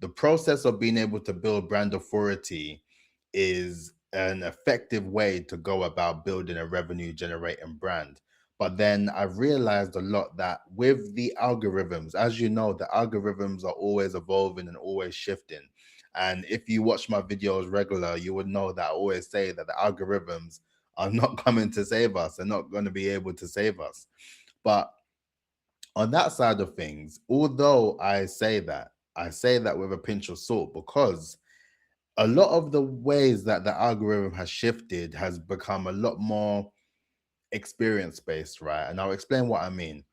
the process of being able to build brand authority is an effective way to go about building a revenue generating brand. But then I've realized a lot that with the algorithms, as you know, the algorithms are always evolving and always shifting. And if you watch my videos regular, you would know that I always say that the algorithms are not coming to save us. They're not going to be able to save us. But on that side of things, although I say that with a pinch of salt because a lot of the ways that the algorithm has shifted has become a lot more experience based, right? And I'll explain what I mean.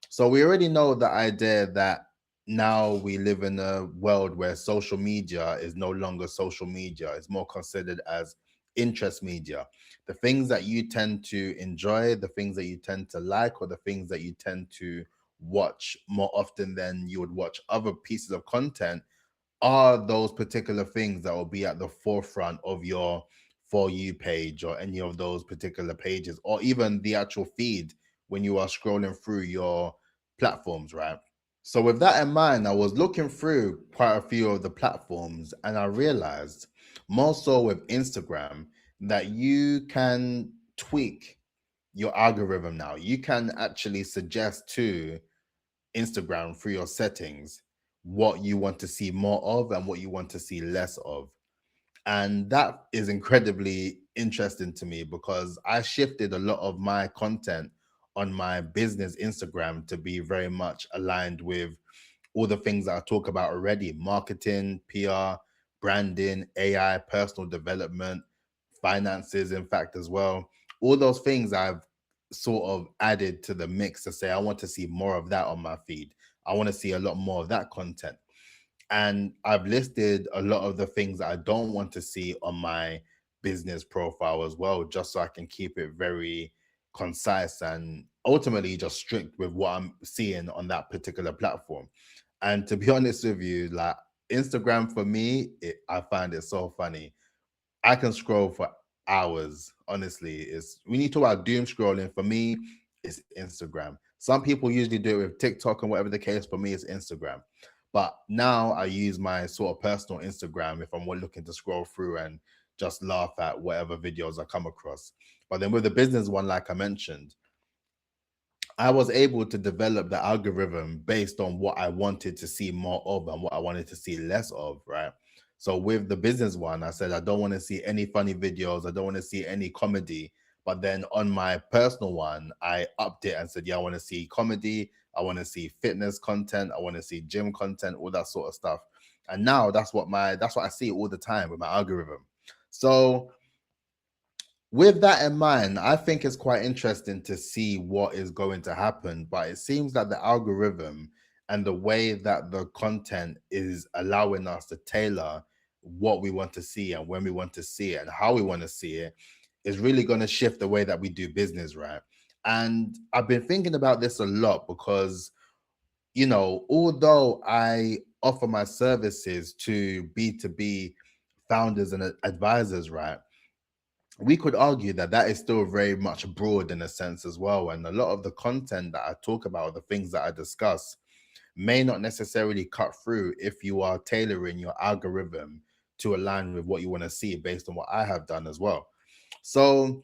So we already know the idea that now we live in a world where social media is no longer social media. It's more considered as interest media. The things that you tend to enjoy, the things that you tend to like, or the things that you tend to watch more often than you would watch other pieces of content are those particular things that will be at the forefront of your For You page or any of those particular pages, or even the actual feed when you are scrolling through your platforms, right? So, with that in mind, I was looking through quite a few of the platforms and I realized, more so with Instagram, that you can tweak your algorithm now. You can actually suggest to Instagram through your settings what you want to see more of and what you want to see less of. And that is incredibly interesting to me because I shifted a lot of my content on my business Instagram to be very much aligned with all the things that I talk about already: marketing, PR, branding, AI, personal development, finances, in fact, as well. All those things I've sort of added to the mix to say, I want to see more of that on my feed. I want to see a lot more of that content. And I've listed a lot of the things that I don't want to see on my business profile as well, just so I can keep it very concise and ultimately just strict with what I'm seeing on that particular platform. And to be honest with you, like Instagram for me, I find it so funny. I can scroll for hours. Honestly, it's when you talk about doom scrolling. For me, it's Instagram. Some people usually do it with TikTok and whatever the case. For me, it's Instagram. But now I use my sort of personal Instagram if I'm looking to scroll through and just laugh at whatever videos I come across. But then with the business one, like I mentioned, I was able to develop the algorithm based on what I wanted to see more of and what I wanted to see less of, right? So with the business one, I said I don't want to see any funny videos, I don't want to see any comedy. But then on my personal one, I upped it and said, yeah, I want to see comedy, I want to see fitness content, I want to see gym content, all that sort of stuff. And now that's what I see all the time with my algorithm. So with that in mind, I think it's quite interesting to see what is going to happen. But it seems that the algorithm and the way that the content is allowing us to tailor what we want to see and when we want to see it and how we want to see it is really going to shift the way that we do business, right? And I've been thinking about this a lot because, although I offer my services to B2B founders and advisors, right? We could argue that that is still very much broad in a sense as well. And a lot of the content that I talk about, the things that I discuss, may not necessarily cut through if you are tailoring your algorithm to align with what you want to see based on what I have done as well. So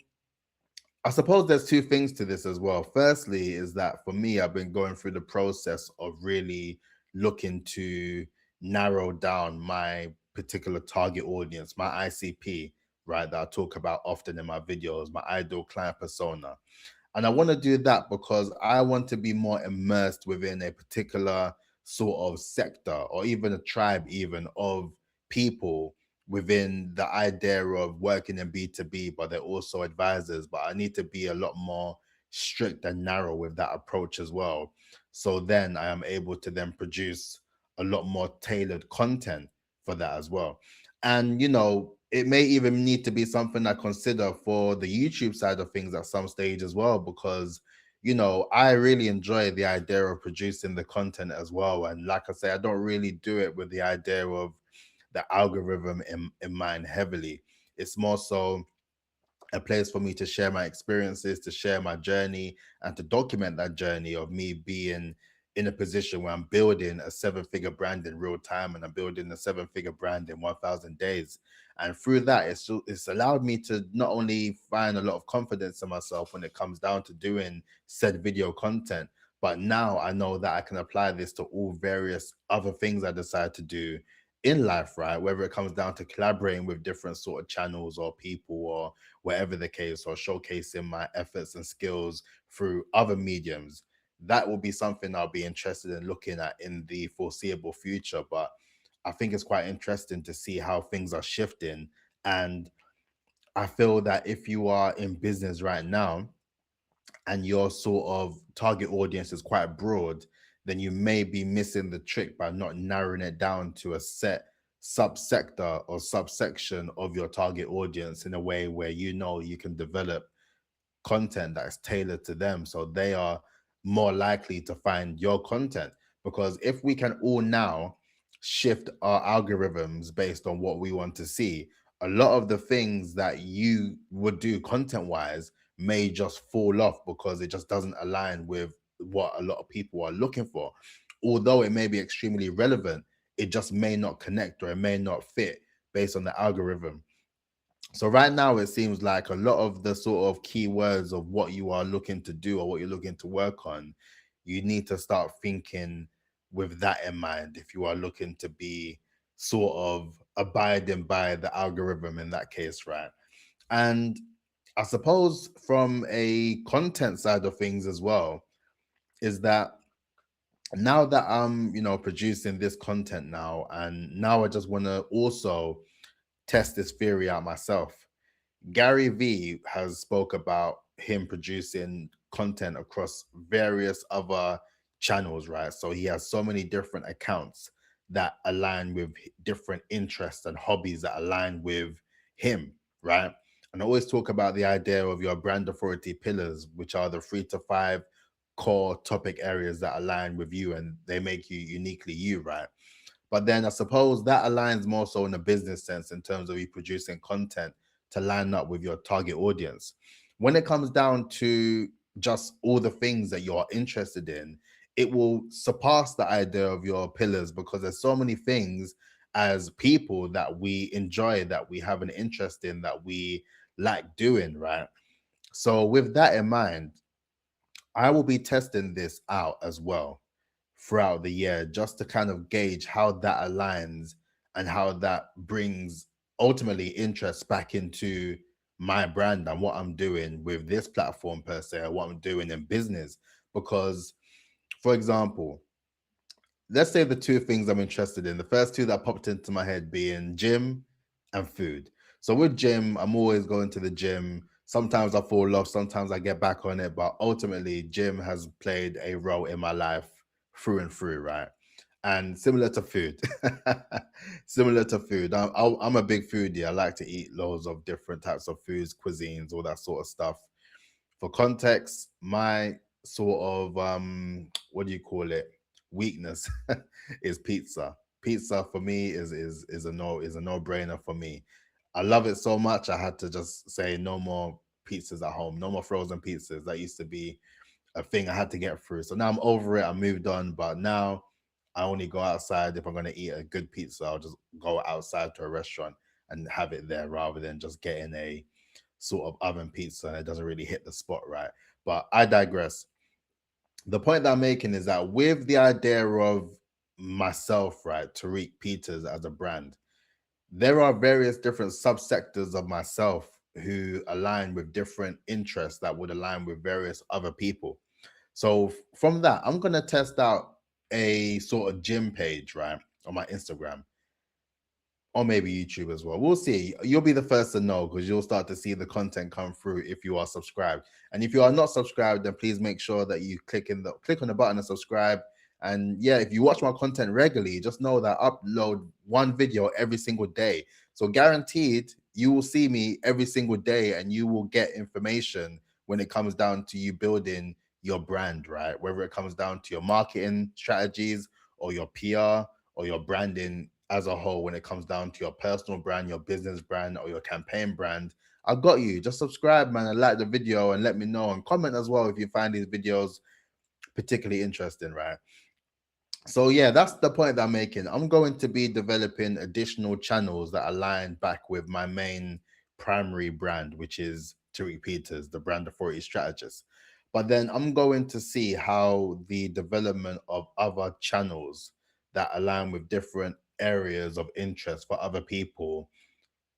I suppose there's two things to this as well. Firstly, is that for me, I've been going through the process of really looking to narrow down my particular target audience, my ICP, right? That I talk about often in my videos, my ideal client persona. And I want to do that because I want to be more immersed within a particular sort of sector or even a tribe, even of people within the idea of working in B2B, but they're also advisors. But I need to be a lot more strict and narrow with that approach as well. So then I am able to then produce a lot more tailored content for that as well. And, it may even need to be something I consider for the YouTube side of things at some stage as well, because, I really enjoy the idea of producing the content as well. And like I say, I don't really do it with the idea of the algorithm in mind heavily. It's more so a place for me to share my experiences, to share my journey, and to document that journey of me being in a position where I'm building a 7-figure brand in real time, and I'm building a 7-figure brand in 1,000 days. And through that, it's allowed me to not only find a lot of confidence in myself when it comes down to doing said video content, but now I know that I can apply this to all various other things I decide to do in life, right? Whether it comes down to collaborating with different sort of channels or people or whatever the case, or showcasing my efforts and skills through other mediums. That will be something I'll be interested in looking at in the foreseeable future. But I think it's quite interesting to see how things are shifting. And I feel that if you are in business right now and your sort of target audience is quite broad, then you may be missing the trick by not narrowing it down to a set subsector or subsection of your target audience in a way where you know you can develop content that's tailored to them, so they are more likely to find your content. Because if we can all now shift our algorithms based on what we want to see, a lot of the things that you would do content wise may just fall off because it just doesn't align with what a lot of people are looking for. Although it may be extremely relevant, it just may not connect, or it may not fit based on the algorithm. So right now, it seems like a lot of the sort of keywords of what you are looking to do or what you're looking to work on, you need to start thinking with that in mind if you are looking to be sort of abiding by the algorithm in that case, right? And I suppose from a content side of things as well, is that now that I'm, producing this content now, and now I just want to also test this theory out myself. Gary Vee has spoke about him producing content across various other channels, right? So he has so many different accounts that align with different interests and hobbies that align with him, right? And I always talk about the idea of your brand authority pillars, which are the 3 to 5 core topic areas that align with you and they make you uniquely you, right? But then I suppose that aligns more so in a business sense in terms of you producing content to line up with your target audience. When it comes down to just all the things that you're interested in, it will surpass the idea of your pillars, because there's so many things as people that we enjoy, that we have an interest in, that we like doing, right? So with that in mind, I will be testing this out as well throughout the year, just to kind of gauge how that aligns and how that brings ultimately interest back into my brand and what I'm doing with this platform per se, or what I'm doing in business. Because, for example, let's say the two things I'm interested in. The first two that popped into my head being gym and food. So with gym, I'm always going to the gym. Sometimes I fall off, sometimes I get back on it, but ultimately, gym has played a role in my life through and through, right? And similar to food, similar to food, I'm a big foodie. I like to eat loads of different types of foods, cuisines, all that sort of stuff. For context, my sort of what do you call it, weakness is pizza. Pizza for me is a no-brainer for me. I love it so much, I had to just say no more pizzas at home, no more frozen pizzas. That used to be a thing I had to get through. So now I'm over it, I moved on, but now I only go outside if I'm going to eat a good pizza. I'll just go outside to a restaurant and have it there, rather than just getting a sort of oven pizza and it doesn't really hit the spot right. But I digress. The point that I'm making is that with the idea of myself, right, Tariq Peters as a brand, there are various different subsectors of myself who align with different interests that would align with various other people. So from that, I'm going to test out a sort of gym page, right, on my Instagram, or maybe YouTube as well. We'll see. You'll be the first to know, because you'll start to see the content come through if you are subscribed. And if you are not subscribed, then please make sure that you click on the button and subscribe. And yeah, if you watch my content regularly, just know that I upload one video every single day. So guaranteed, you will see me every single day, and you will get information when it comes down to you building your brand, right? Whether it comes down to your marketing strategies or your PR or your branding as a whole, when it comes down to your personal brand, your business brand, or your campaign brand, I got you. Just subscribe, man, and like the video, and let me know, and comment as well if you find these videos particularly interesting, right? So yeah, that's the point that I'm making. I'm going to be developing additional channels that align back with my main primary brand, which is Tariq Peters, the brand authority strategist. But then I'm going to see how the development of other channels that align with different areas of interest for other people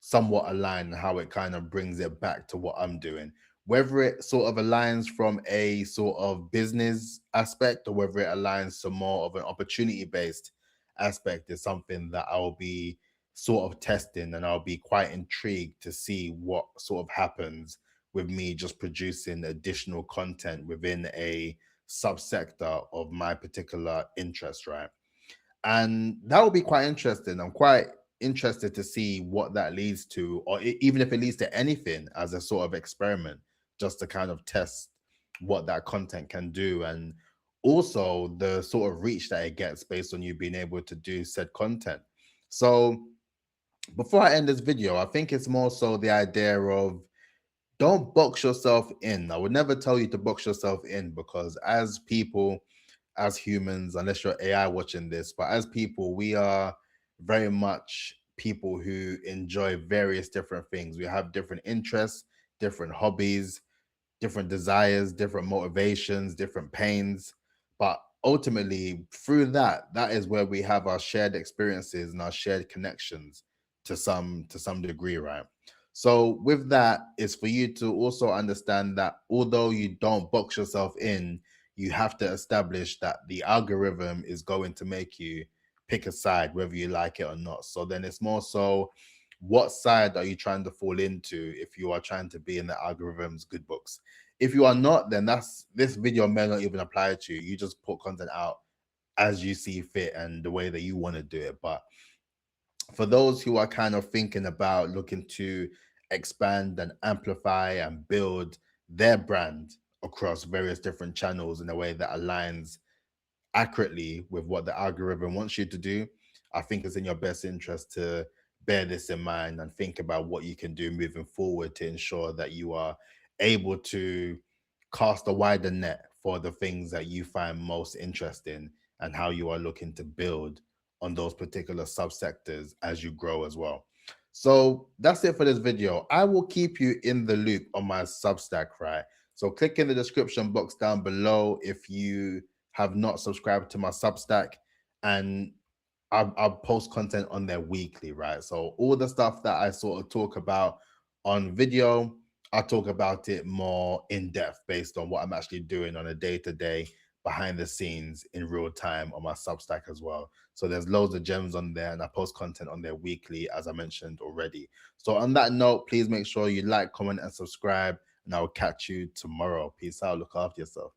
somewhat align, how it kind of brings it back to what I'm doing. Whether it sort of aligns from a sort of business aspect or whether it aligns to more of an opportunity based aspect is something that I'll be sort of testing, and I'll be quite intrigued to see what sort of happens with me just producing additional content within a subsector of my particular interest, right? And that will be quite interesting. I'm quite interested to see what that leads to, or even if it leads to anything as a sort of experiment, just to kind of test what that content can do, and also the sort of reach that it gets based on you being able to do said content. So before I end this video, I think it's more so the idea of don't box yourself in. I would never tell you to box yourself in, because as people, as humans, unless you're AI watching this, but as people, we are very much people who enjoy various different things. We have different interests, different hobbies, different desires, different motivations, different pains. But ultimately, through that, that is where we have our shared experiences and our shared connections to some degree, right? So with that, is for you to also understand that although you don't box yourself in, you have to establish that the algorithm is going to make you pick a side, whether you like it or not. So then it's more so, what side are you trying to fall into if you are trying to be in the algorithm's good books? If you are not, then that's this video may not even apply to you. You just put content out as you see fit and the way that you want to do it. But for those who are kind of thinking about looking to expand and amplify and build their brand across various different channels in a way that aligns accurately with what the algorithm wants you to do, I think it's in your best interest to bear this in mind and think about what you can do moving forward to ensure that you are able to cast a wider net for the things that you find most interesting, and how you are looking to build on those particular subsectors as you grow as well. So that's it for this video. I will keep you in the loop on my Substack, right? So click in the description box down below if you have not subscribed to my Substack, and I'll post content on there weekly, right? So all the stuff that I sort of talk about on video, I talk about it more in depth based on what I'm actually doing on a day to day behind the scenes in real time on my Substack as well. So there's loads of gems on there, and I post content on there weekly, as I mentioned already. So on that note, please make sure you like, comment, and subscribe, and I will catch you tomorrow. Peace out. Look after yourself.